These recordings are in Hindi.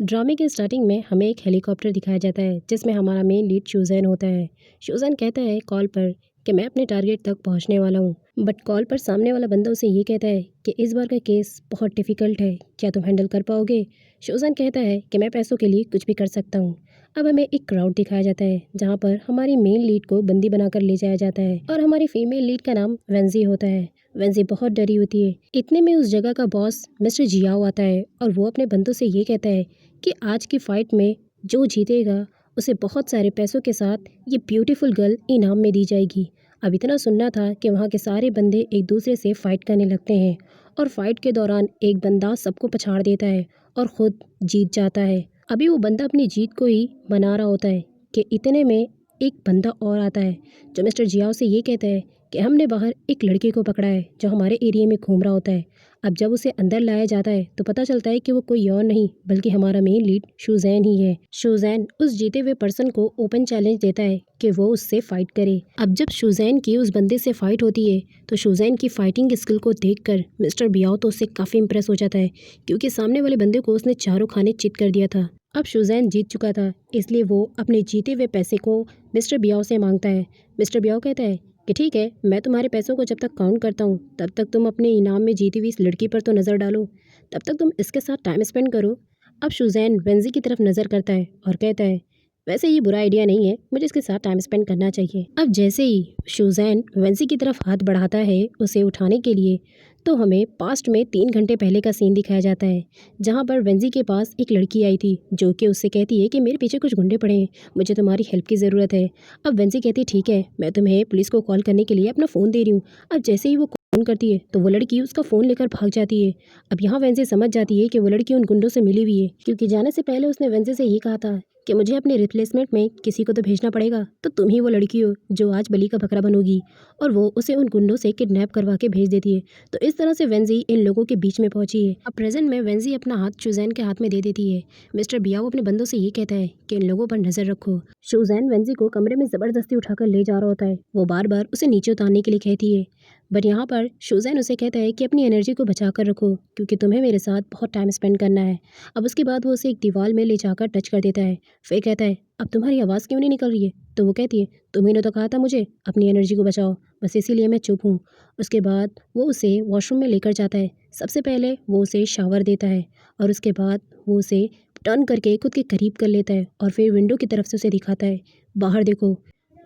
ड्रामे के स्टार्टिंग में हमें एक हेलीकॉप्टर दिखाया जाता है जिसमें हमारा मेन लीड शूजैन होता है। शूजैन कहता है कॉल पर कि मैं अपने टारगेट तक पहुंचने वाला हूं, बट कॉल पर सामने वाला बंदा उसे ये कहता है कि इस बार का केस बहुत डिफ़िकल्ट है, क्या तुम हैंडल कर पाओगे। शूजैन कहता है कि मैं पैसों के लिए कुछ भी कर सकता हूँ। अब हमें एक क्राउड दिखाया जाता है जहाँ पर हमारी मेन लीड को बंदी बनाकर ले जाया जाता है और हमारी फीमेल लीड का नाम वेंजी होता है। वेंजी बहुत डरी होती है। इतने में उस जगह का बॉस मिस्टर जियाओ आता है और वो अपने बंदों से ये कहता है कि आज की फ़ाइट में जो जीतेगा उसे बहुत सारे पैसों के साथ ये ब्यूटीफुल गर्ल इनाम में दी जाएगी। अब इतना सुनना था कि वहाँ के सारे बंदे एक दूसरे से फ़ाइट करने लगते हैं और फाइट के दौरान एक बंदा सबको पछाड़ देता है और ख़ुद जीत जाता है। अभी वो बंदा अपनी जीत को ही मना रहा होता है कि इतने में एक बंदा और आता है जो मिस्टर जियाओ से ये कहता है कि हमने बाहर एक लड़के को पकड़ा है जो हमारे एरिया में घूम रहा होता है। अब जब उसे अंदर लाया जाता है तो पता चलता है कि वो कोई और नहीं बल्कि हमारा मेन लीड शूजैन ही है। शूजैन उस जीते हुए पर्सन को ओपन चैलेंज देता है कि वो उससे फाइट करे। अब जब शूजैन की उस बंदे से फाइट होती है तो शूजैन की फाइटिंग स्किल को देखकर मिस्टर बियाओ तो उससे काफ़ी इंप्रेस हो जाता है, क्योंकि सामने वाले बंदे को उसने चारों खाने चित कर दिया था। अब शूजैन जीत चुका था, इसलिए वो अपने जीते हुए पैसे को मिस्टर बियाओ से मांगता है। मिस्टर बियाओ कहता है कि ठीक है, मैं तुम्हारे पैसों को जब तक काउंट करता हूँ तब तक तुम अपने इनाम में जीती हुई इस लड़की पर तो नज़र डालो, तब तक तुम इसके साथ टाइम स्पेंड करो। अब शूजैन वेंजी की तरफ नज़र करता है और कहता है वैसे ये बुरा आइडिया नहीं है, मुझे इसके साथ टाइम स्पेंड करना चाहिए। अब जैसे ही शूजैन वेंजी की तरफ हाथ बढ़ाता है उसे उठाने के लिए, तो हमें पास्ट में 3 घंटे पहले का सीन दिखाया जाता है जहाँ पर वेंजी के पास एक लड़की आई थी जो कि उससे कहती है कि मेरे पीछे कुछ गुंडे पड़े हैं, मुझे तुम्हारी हेल्प की ज़रूरत है। अब वेंजी कहती है ठीक है, मैं तुम्हें पुलिस को कॉल करने के लिए अपना फ़ोन दे रही हूँ। अब जैसे ही वो फ़ोन करती है तो वो लड़की उसका फ़ोन लेकर भाग जाती है। अब यहाँ वेंजी समझ जाती है कि वो लड़की उन गुंडों से मिली हुई है, क्योंकि जाने से पहले उसने वेंजी से ये कहा था कि मुझे अपने रिप्लेसमेंट में किसी को तो भेजना पड़ेगा, तो तुम ही वो लड़की हो जो आज बलि का बकरा बनोगी। और वो उसे उन गुंडों से किडनैप करवा के भेज देती है। तो इस तरह से वेंजी इन लोगों के बीच में पहुंची है। अब प्रेजेंट में वेंजी अपना हाथ शूजैन के हाथ में दे देती है। मिस्टर बियाओ अपने बंदों से ये कहता है कि इन लोगों पर नजर रखो। शूजैन वेंजी को कमरे में जबरदस्ती उठाकर ले जा रहा होता है। वो बार बार उसे नीचे उतारने के लिए कहती है, बट यहाँ पर शूजैन उसे कहता है कि अपनी एनर्जी को बचा कर रखो, क्योंकि तुम्हें मेरे साथ बहुत टाइम स्पेंड करना है। अब उसके बाद वो उसे एक दीवार में ले जाकर टच कर देता है। फिर कहता है अब तुम्हारी आवाज़ क्यों नहीं निकल रही है। तो वो कहती है तुम्ही ने तो कहा था मुझे अपनी एनर्जी को बचाओ, बस इसीलिए मैं चुप हूँ। उसके बाद वो उसे वॉशरूम में लेकर जाता है। सबसे पहले वो उसे शावर देता है और उसके बाद वो उसे टर्न करके खुद के करीब कर लेता है और फिर विंडो की तरफ से उसे दिखाता है, बाहर देखो,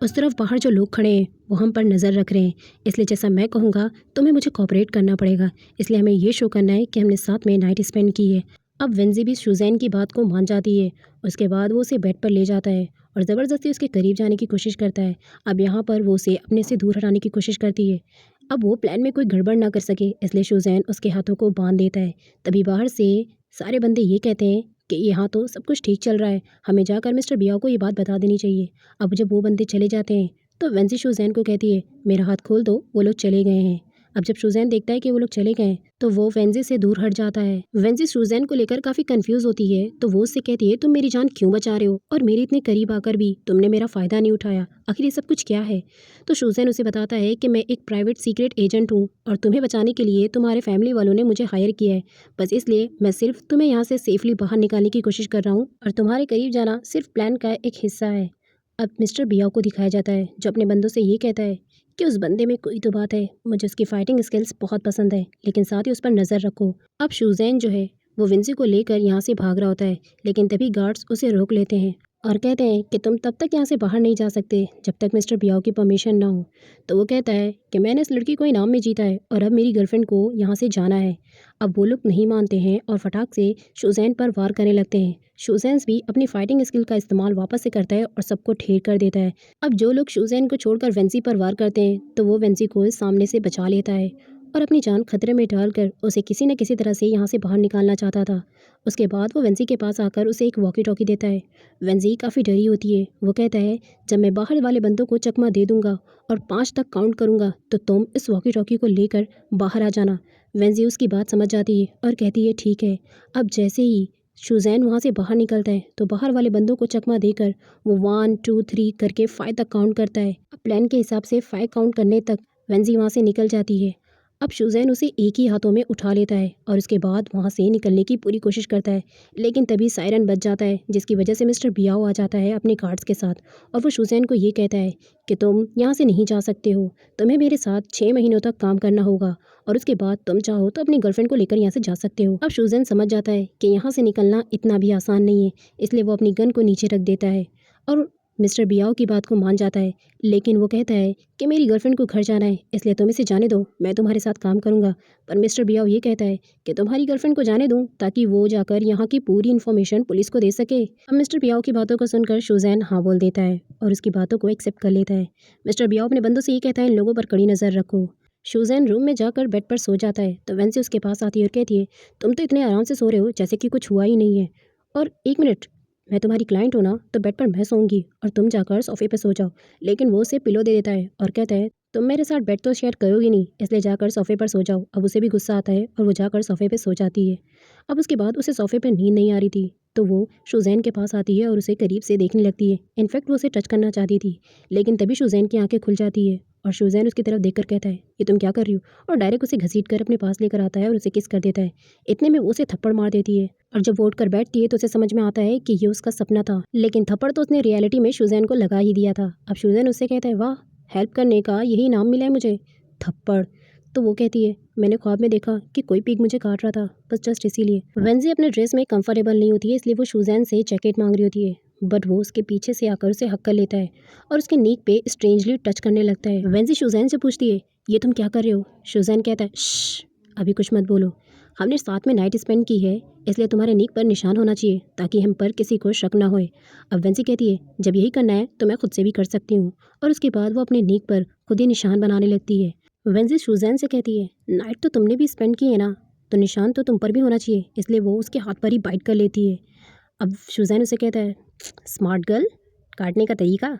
उस तरफ बाहर जो लोग खड़े हैं वो हम पर नज़र रख रहे हैं, इसलिए जैसा मैं कहूँगा तुम्हें मुझे कोऑपरेट करना पड़ेगा। इसलिए हमें ये शो करना है कि हमने साथ में नाइट स्पेंड की है। अब वेंजी भी शूजैन की बात को मान जाती है। उसके बाद वो उसे बेड पर ले जाता है और ज़बरदस्ती उसके करीब जाने की कोशिश करता है। अब यहाँ पर वो उसे अपने से दूर हटाने की कोशिश करती है। अब वो प्लान में कोई गड़बड़ ना कर सके, इसलिए शूजैन उसके हाथों को बांध देता है। तभी बाहर से सारे बंदे ये कहते हैं कि यहाँ तो सब कुछ ठीक चल रहा है, हमें जाकर मिस्टर बियाओ को ये बात बता देनी चाहिए। अब जब वो बंदे चले जाते हैं तो वेंजी शूजैन को कहती है मेरा हाथ खोल दो, वो लोग चले गए हैं। अब जब शूजैन देखता है कि वो लोग चले गए तो वो वेंजी से दूर हट जाता है। वेंजी शूजैन को लेकर काफ़ी कंफ्यूज होती है, तो वो उससे कहती है तुम मेरी जान क्यों बचा रहे हो और मेरे इतने करीब आकर भी तुमने मेरा फ़ायदा नहीं उठाया, आखिर ये सब कुछ क्या है। तो शूजैन उसे बताता है कि मैं एक प्राइवेट सीक्रेट एजेंट हूँ और तुम्हें बचाने के लिए तुम्हारे फैमिली वालों ने मुझे हायर किया है, बस इसलिए मैं सिर्फ तुम्हें यहाँ से सेफली बाहर निकालने की कोशिश कर रहा हूँ और तुम्हारे करीब जाना सिर्फ प्लान का एक हिस्सा है। अब मिस्टर बियाओ को दिखाया जाता है जो अपने बंदों से ये कहता है कि उस बंदे में कोई तो बात है, मुझे उसकी फाइटिंग स्किल्स बहुत पसंद है, लेकिन साथ ही उस पर नज़र रखो। अब शूजैन जो है वो विंसी को लेकर यहाँ से भाग रहा होता है, लेकिन तभी गार्ड्स उसे रोक लेते हैं और कहते हैं कि तुम तब तक यहाँ से बाहर नहीं जा सकते जब तक मिस्टर बियाओ की परमिशन ना हो। तो वो कहता है कि मैंने इस लड़की को इनाम में जीता है और अब मेरी गर्लफ्रेंड को यहाँ से जाना है। अब वो लोग नहीं मानते हैं और फटाक से शूजैन पर वार करने लगते हैं। शूजैन भी अपनी फाइटिंग स्किल का इस्तेमाल वापस से करता है और सबको ढेर कर देता है। अब जो लोग शूजैन को छोड़कर वेंसी पर वार करते हैं तो वो वेंसी को सामने से बचा लेता है और अपनी जान खतरे में डालकर उसे किसी न किसी तरह से यहाँ से बाहर निकालना चाहता था। उसके बाद वो वेंसी के पास आकर उसे एक वॉकी टॉकी देता है। वेंसी काफ़ी डरी होती है। वो कहता है जब मैं बाहर वाले बंदों को चकमा दे दूंगा और 5 तक काउंट करूंगा तो तुम इस वॉकी टॉकी को लेकर बाहर आ जाना। वेंसी उसकी बात समझ जाती है और कहती है ठीक है। अब जैसे ही शूजैन वहाँ से बाहर निकलता है तो बाहर वाले बंदों को चकमा देकर वो 1 2 3 करके 5 तक काउंट करता है। अब प्लान के हिसाब से 5 काउंट करने तक वेंजी वहाँ से निकल जाती है। अब शुज़ैन उसे एक ही हाथों में उठा लेता है और उसके बाद वहाँ से निकलने की पूरी कोशिश करता है, लेकिन तभी सायरन बज जाता है जिसकी वजह से मिस्टर बियाओ आ जाता है अपने गार्ड्स के साथ। और वो शुज़ैन को ये कहता है कि तुम यहाँ से नहीं जा सकते हो, तुम्हें मेरे साथ 6 महीनों तक काम करना होगा और उसके बाद तुम चाहो तो अपनी गर्लफ्रेंड को लेकर यहाँ से जा सकते हो। अब शुज़ैन समझ जाता है कि यहाँ से निकलना इतना भी आसान नहीं है, इसलिए वो अपनी गन को नीचे रख देता है और मिस्टर बियाओ की बात को मान जाता है। लेकिन वो कहता है कि मेरी गर्लफ्रेंड को घर जाना है, इसलिए तुम इसे जाने दो, मैं तुम्हारे साथ काम करूंगा। पर मिस्टर बियाओ ये कहता है कि तुम्हारी गर्लफ्रेंड को जाने दूं ताकि वो जाकर यहाँ की पूरी इन्फॉर्मेशन पुलिस को दे सके। अब मिस्टर बियाओ की बातों को सुनकर शुज़ैन हाँ बोल देता है और उसकी बातों को एक्सेप्ट कर लेता है। मिस्टर बियाओ अपने बंदों से ये कहता है इन लोगों पर कड़ी नज़र रखो। शुज़ैन रूम में जाकर बेड पर सो जाता है तो वेंसी उसके पास आती है और कहती है तुम तो इतने आराम से सो रहे हो जैसे कि कुछ हुआ ही नहीं है। और एक मिनट, मैं तुम्हारी क्लाइंट हूँ ना, तो बेड पर मैं सोऊंगी और तुम जाकर सोफे पे सो जाओ। लेकिन वो उसे पिलो दे देता है और कहता है तुम मेरे साथ बेड तो शेयर करोगी नहीं, इसलिए जाकर सोफे पर सो जाओ। अब उसे भी गुस्सा आता है और वो जाकर सोफे पे सो जाती है। अब उसके बाद उसे सोफे पर नींद नहीं आ रही थी तो वो शुज़ैन के पास आती है और उसे करीब से देखने लगती है। इनफैक्ट वो उसे टच करना चाहती थी, लेकिन तभी शुज़ैन की आंखें खुल जाती है और शुज़ैन उसकी तरफ देखकर कहता है ये तुम क्या कर रही हो, और डायरेक्ट उसे घसीट कर अपने पास लेकर आता है और उसे किस कर देता है। इतने में वो उसे थप्पड़ मार देती है और जब वो उठकर बैठती है तो उसे समझ में आता है कि ये उसका सपना था, लेकिन थप्पड़ तो उसने रियलिटी में शुज़ैन को लगा ही दिया था। अब शुज़ैन उससे कहता है वाह, हेल्प करने का यही नाम मिला है मुझे, थप्पड़। तो वो कहती है मैंने ख्वाब में देखा कि कोई पीक मुझे काट रहा था, बस जस्ट इसीलिए। वेंजी अपने ड्रेस में कंफर्टेबल नहीं होती है, इसलिए वो शुज़ैन से जैकेट मांग रही होती है, बट वो उसके पीछे से आकर उसे हक कर लेता है और उसके नीक पे स्ट्रेंजली टच करने लगता है। वेंजी शुज़ैन से पूछती है ये तुम क्या कर रहे हो। शुज़ैन कहता है श्श, अभी कुछ मत बोलो, हमने साथ में नाइट स्पेंड की है, इसलिए तुम्हारे नीक पर निशान होना चाहिए ताकि हम पर किसी को शक ना होए। अब वेंसी कहती है जब यही करना है तो मैं खुद से भी कर सकती हूँ, और उसके बाद वो अपने नीक पर खुद ही निशान बनाने लगती है। वेंसी शुज़ैन से कहती है नाइट तो तुमने भी स्पेंड की है ना, तो निशान तो तुम पर भी होना चाहिए, इसलिए वो उसके हाथ पर ही बाइट कर लेती है। अब शुज़ैन उसे कहता है स्मार्ट गर्ल, काटने का तरीका।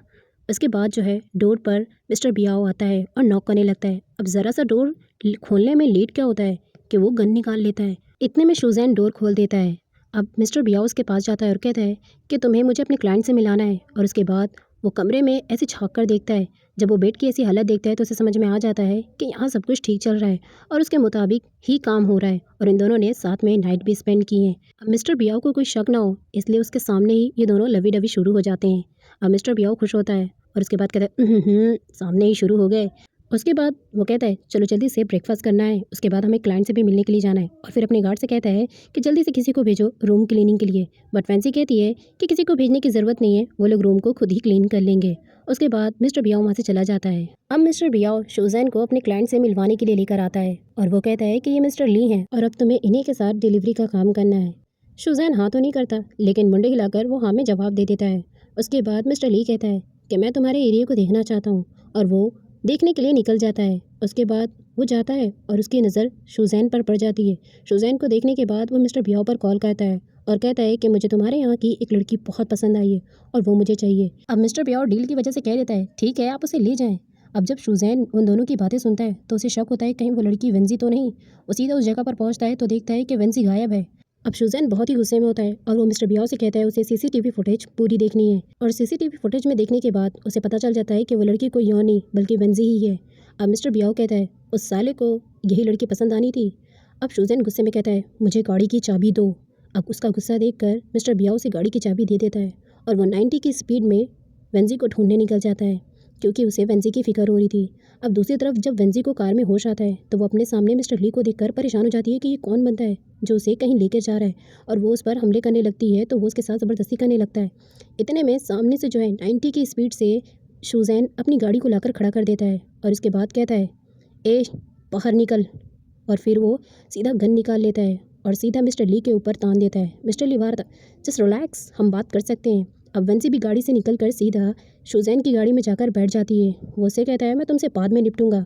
उसके बाद जो है डोर पर मिस्टर बियाओ आता है और नॉक करने लगता है। अब ज़रा सा डोर खोलने में लेट क्या होता है कि वो गन निकाल लेता है। इतने में शुज़ैन डोर खोल देता है। अब मिस्टर बियाओ उसके पास जाता है और कहता है कि तुम्हें मुझे अपने क्लाइंट से मिलाना है, और उसके बाद वो कमरे में ऐसे झाँक कर देखता है। जब वो बेड की ऐसी हालत देखता है तो उसे समझ में आ जाता है कि यहाँ सब कुछ ठीक चल रहा है और उसके मुताबिक ही काम हो रहा है, और इन दोनों ने साथ में नाइट भी स्पेंड की है। अब मिस्टर बियाओ को कोई शक ना हो, इसलिए उसके सामने ही ये दोनों लवी डवी शुरू हो जाते हैं। अब मिस्टर बियाओ खुश होता है और उसके बाद कहता है सामने ही शुरू हो गए। उसके बाद वो कहता है चलो जल्दी से ब्रेकफास्ट करना है, उसके बाद हमें क्लाइंट से भी मिलने के लिए जाना है, और फिर अपने गार्ड से कहता है कि जल्दी से किसी को भेजो रूम क्लीनिंग के लिए। बट फैंसी कहती है कि किसी को भेजने की ज़रूरत नहीं है, वो लोग रूम को खुद ही क्लीन कर लेंगे। उसके बाद मिस्टर बियाओ वहाँ से चला जाता है। अब मिस्टर बियाओ शुज़ैन को अपने क्लाइंट से मिलवाने के लिए लेकर आता है और वो कहता है कि ये मिस्टर ली हैं और अब तुम्हें इन्हीं के साथ डिलीवरी का काम करना है। शुज़ैन हाँ तो नहीं करता, लेकिन मुंडे हिलाकर वो हाँ में जवाब दे देता है। उसके बाद मिस्टर ली कहता है कि मैं तुम्हारे एरिया को देखना चाहता हूँ, और वो देखने के लिए निकल जाता है। उसके बाद वो जाता है और उसकी नज़र शुज़ैन पर पड़ जाती है। शुज़ैन को देखने के बाद वो मिस्टर बियाओ पर कॉल करता है और कहता है कि मुझे तुम्हारे यहाँ की एक लड़की बहुत पसंद आई है और वो मुझे चाहिए। अब मिस्टर बियाओ डील की वजह से कह देता है ठीक है आप उसे ले जाएं। अब जब शुज़ैन उन दोनों की बातें सुनता है तो उसे शक होता है कहीं वो लड़की वेंजी तो नहीं। वो सीधा उस जगह पर पहुँचता है तो देखता है कि वेंजी गायब है। अब शुज़ैन बहुत ही गुस्से में होता है और वो मिस्टर बियाओ से कहता है उसे सीसीटीवी फुटेज पूरी देखनी है, और सीसीटीवी फुटेज में देखने के बाद उसे पता चल जाता है कि वो लड़की कोई और नहीं बल्कि वेंजी ही है। अब मिस्टर बियाओ कहता है उस साले को यही लड़की पसंद आनी थी। अब शुज़ैन गुस्से में कहता है मुझे गाड़ी की चाबी दो। अब उसका गुस्सा देखकर मिस्टर बियाओ से गाड़ी की चाबी दे देता है और वो 90 की स्पीड में वेंजी को ढूंढने निकल जाता है क्योंकि उसे वेंजी की फ़िक्र हो रही थी। अब दूसरी तरफ जब वेंजी को कार में होश आता है तो वो अपने सामने मिस्टर ली को देखकर परेशान हो जाती है कि ये कौन बनता है जो उसे कहीं लेकर जा रहा है, और वो उस पर हमले करने लगती है तो वो उसके साथ ज़बरदस्ती करने लगता है। इतने में सामने से जो है 90 की स्पीड से शुज़ैन अपनी गाड़ी को लाकर खड़ा कर देता है और इसके बाद कहता है ए बाहर निकल, और फिर वो सीधा गन निकाल लेता है और सीधा मिस्टर ली के ऊपर तान देता है। मिस्टर ली बाहर जस्ट रिलैक्स, हम बात कर सकते हैं। अब वेंसी भी गाड़ी से निकलकर सीधा शुज़ैन की गाड़ी में जाकर बैठ जाती है। वो उससे कहता है मैं तुमसे बाद में निपटूंगा,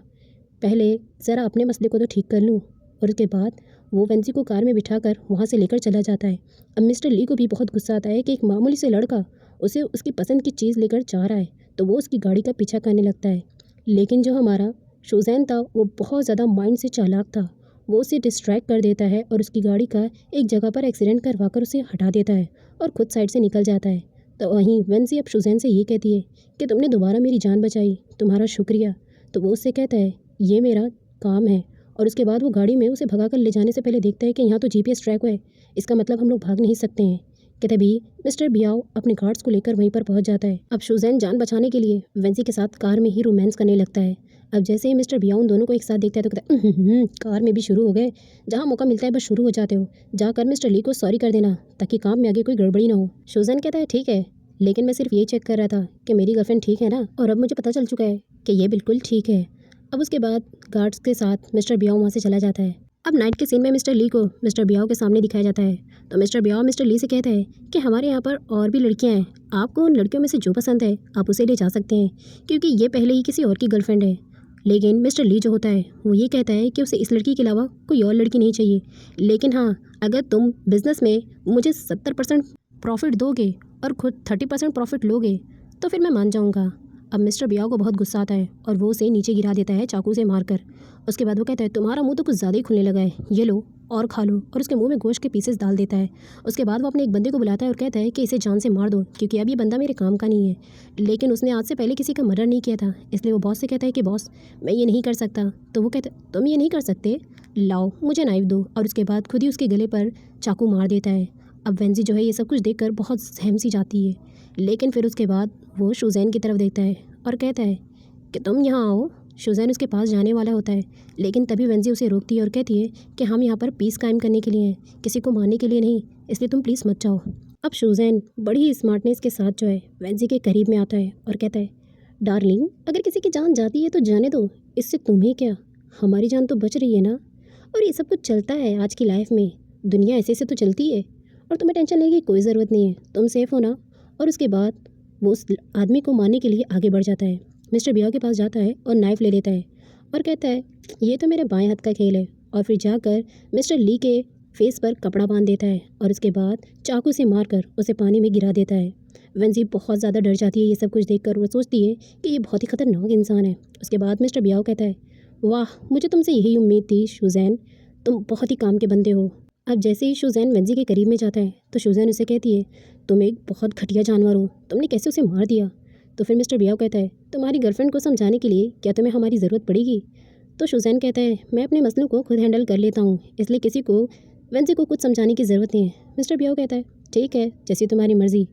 पहले ज़रा अपने मसले को तो ठीक कर लूँ, और उसके बाद वो वेंसी को कार में बिठाकर वहाँ से लेकर चला जाता है। अब मिस्टर ली को भी बहुत गुस्सा आता है कि एक मामूली से लड़का उसे उसकी पसंद की चीज़ लेकर जा रहा है, तो वो उसकी गाड़ी का पीछा करने लगता है। लेकिन जो हमारा शुज़ैन था वो बहुत ज़्यादा माइंड से चालाक था, वो उसे डिस्ट्रैक्ट कर देता है और उसकी गाड़ी का एक जगह पर एक्सीडेंट करवाकर उसे हटा देता है और खुद साइड से निकल जाता है। तो वहीं वेंसी अब शुज़ैन से ये कहती है कि तुमने दोबारा मेरी जान बचाई, तुम्हारा शुक्रिया। तो वो उससे कहता है ये मेरा काम है, और उसके बाद वो गाड़ी में उसे भगाकर ले जाने से पहले देखता है कि यहाँ तो GPS ट्रैक है, इसका मतलब हम लोग भाग नहीं सकते हैं। कि तभी मिस्टर बियाओ अपने गार्ड्स को लेकर वहीं पर पहुंच जाता है। अब शुजैन जान बचाने के लिए वेंजी के साथ कार में ही रोमांस करने लगता है। अब जैसे ही मिस्टर बियाओ उन दोनों को एक साथ देखता है तो कहता है कार में भी शुरू हो गए, जहाँ मौका मिलता है बस शुरू हो जाते हो, जाकर मिस्टर ली को सॉरी कर देना ताकि काम में आगे कोई गड़बड़ी ना हो। शुजैन कहता है ठीक है, लेकिन मैं सिर्फ ये चेक कर रहा था कि मेरी गर्लफ्रेंड ठीक है ना, और अब मुझे पता चल चुका है कि ये बिल्कुल ठीक है। अब उसके बाद गार्ड्स के साथ मिस्टर बियाओ वहाँ से चला जाता है। अब नाइट के सीन में मिस्टर ली को मिस्टर बियाओ के सामने दिखाया जाता है। तो मिस्टर बियाओ मिस्टर ली से कहता है कि हमारे यहाँ पर और भी लड़कियाँ हैं, आपको उन लड़कियों में से जो पसंद है आप उसे ले जा सकते हैं, क्योंकि ये पहले ही किसी और की गर्लफ्रेंड है। लेकिन मिस्टर ली जो होता है वो ये कहता है कि उसे इस लड़की के अलावा कोई और लड़की नहीं चाहिए, लेकिन हाँ, अगर तुम बिज़नेस में मुझे 70% प्रॉफिट दोगे और खुद 30% प्रॉफिट लोगे तो फिर मैं मान जाऊँगा। अब मिस्टर बियाओ को बहुत गुस्सा आता है और वो उसे नीचे गिरा देता है चाकू से मारकर। उसके बाद वो कहता है तुम्हारा मुंह तो कुछ ज़्यादा ही खुलने लगा है, ये लो और खा लो, और उसके मुंह में गोश्त के पीसेस डाल देता है। उसके बाद वो अपने एक बंदे को बुलाता है और कहता है कि इसे जान से मार दो, क्योंकि अब ये बंदा मेरे काम का नहीं है, लेकिन उसने आज से पहले किसी का मर्डर नहीं किया था। इसलिए वो बॉस से कहता है कि बॉस मैं ये नहीं कर सकता। तो वो कहता है तुम ये नहीं कर सकते, लाओ मुझे नाइफ दो, और उसके बाद खुद ही उसके गले पर चाकू मार देता है। अब वेंजी जो है ये सब कुछ देखकर बहुत सहम सी जाती है, लेकिन फिर उसके बाद वो शुजैन की तरफ देखता है और कहता है कि तुम यहाँ आओ। शुजैन उसके पास जाने वाला होता है, लेकिन तभी वेंजी उसे रोकती है और कहती है कि हम यहाँ पर पीस कायम करने के लिए हैं, किसी को मारने के लिए नहीं, इसलिए तुम प्लीज़ मत जाओ। अब शुजैन बड़ी ही स्मार्टनेस के साथ जो है वेंजी के करीब में आता है और कहता है डार्लिंग, अगर किसी की जान जाती है तो जाने दो, इससे तुम्हें क्या, हमारी जान तो बच रही है ना। और ये सब कुछ चलता है आज की लाइफ में, दुनिया ऐसे से तो चलती है, और तुम्हें टेंशन लेने की कोई ज़रूरत नहीं है, तुम सेफ़ हो ना। और उसके बाद वो उस आदमी को मारने के लिए आगे बढ़ जाता है। मिस्टर बियाओ के पास जाता है और नाइफ ले लेता है और कहता है ये तो मेरे बाएं हाथ का खेल है, और फिर जाकर मिस्टर ली के फेस पर कपड़ा बांध देता है और उसके बाद चाकू से मारकर उसे पानी में गिरा देता है। वेंजी बहुत ज़्यादा डर जाती है ये सब कुछ देखकर, वो सोचती है कि ये बहुत ही खतरनाक इंसान है। उसके बाद मिस्टर बियाओ कहता है वाह, मुझे तुमसे यही उम्मीद थी शुजैन, तुम बहुत ही काम के बंदे हो। अब जैसे ही शुजैन वेंजी के करीब में जाता है तो शुजैन उसे कहती है तुम एक बहुत घटिया जानवर हो, तुमने कैसे उसे मार दिया। तो फिर मिस्टर बियाओ कहता है तुम्हारी गर्लफ्रेंड को समझाने के लिए क्या तुम्हें हमारी ज़रूरत पड़ेगी। तो शुजैन कहता है मैं अपने मसलों को खुद हैंडल कर लेता हूँ, इसलिए किसी को वेंजी को कुछ समझाने की ज़रूरत नहीं है। मिस्टर बियाओ कहता है ठीक है, जैसी तुम्हारी मर्ज़ी।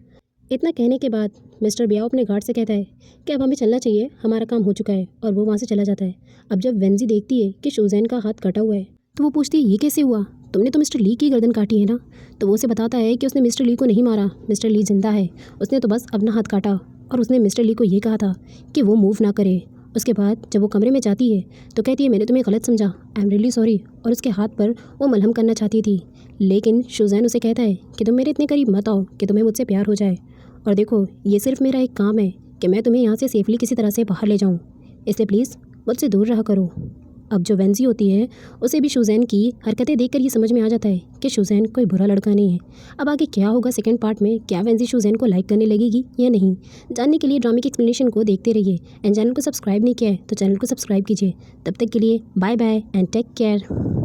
इतना कहने के बाद मिस्टर बियाओ अपने गार्ड से कहता है कि अब हमें चलना चाहिए, हमारा काम हो चुका है, और वो वहाँ से चला जाता है। अब जब वेंजी देखती है कि शुजैन का हाथ कटा हुआ है तो वो पूछती है ये कैसे हुआ, तुमने तो मिस्टर ली की गर्दन काटी है ना। तो वो उसे बताता है कि उसने मिस्टर ली को नहीं मारा, मिस्टर ली जिंदा है, उसने तो बस अपना हाथ काटा, और उसने मिस्टर ली को ये कहा था कि वो मूव ना करे। उसके बाद जब वो कमरे में जाती है तो कहती है मैंने तुम्हें गलत समझा, आई एम रियली सॉरी, और उसके हाथ पर वो मलहम करना चाहती थी, लेकिन शुजैन उसे कहता है कि तुम मेरे इतने करीब मत आओ कि तुम्हें मुझसे प्यार हो जाए, और देखो ये सिर्फ मेरा एक काम है कि मैं तुम्हें यहाँ से सेफली किसी तरह से बाहर ले जाऊँ, इसलिए प्लीज़ मुझसे दूर रहा करो। अब जो वेंजी होती है उसे भी शुजैन की हरकतें देखकर ये समझ में आ जाता है कि शुजैन कोई बुरा लड़का नहीं है। अब आगे क्या होगा सेकंड पार्ट में, क्या वेंजी शुजैन को लाइक करने लगेगी या नहीं, जानने के लिए ड्रामे की एक्सप्लेनेशन को देखते रहिए। एंड चैनल को सब्सक्राइब नहीं किया है तो चैनल को सब्सक्राइब कीजिए। तब तक के लिए bye bye and take care.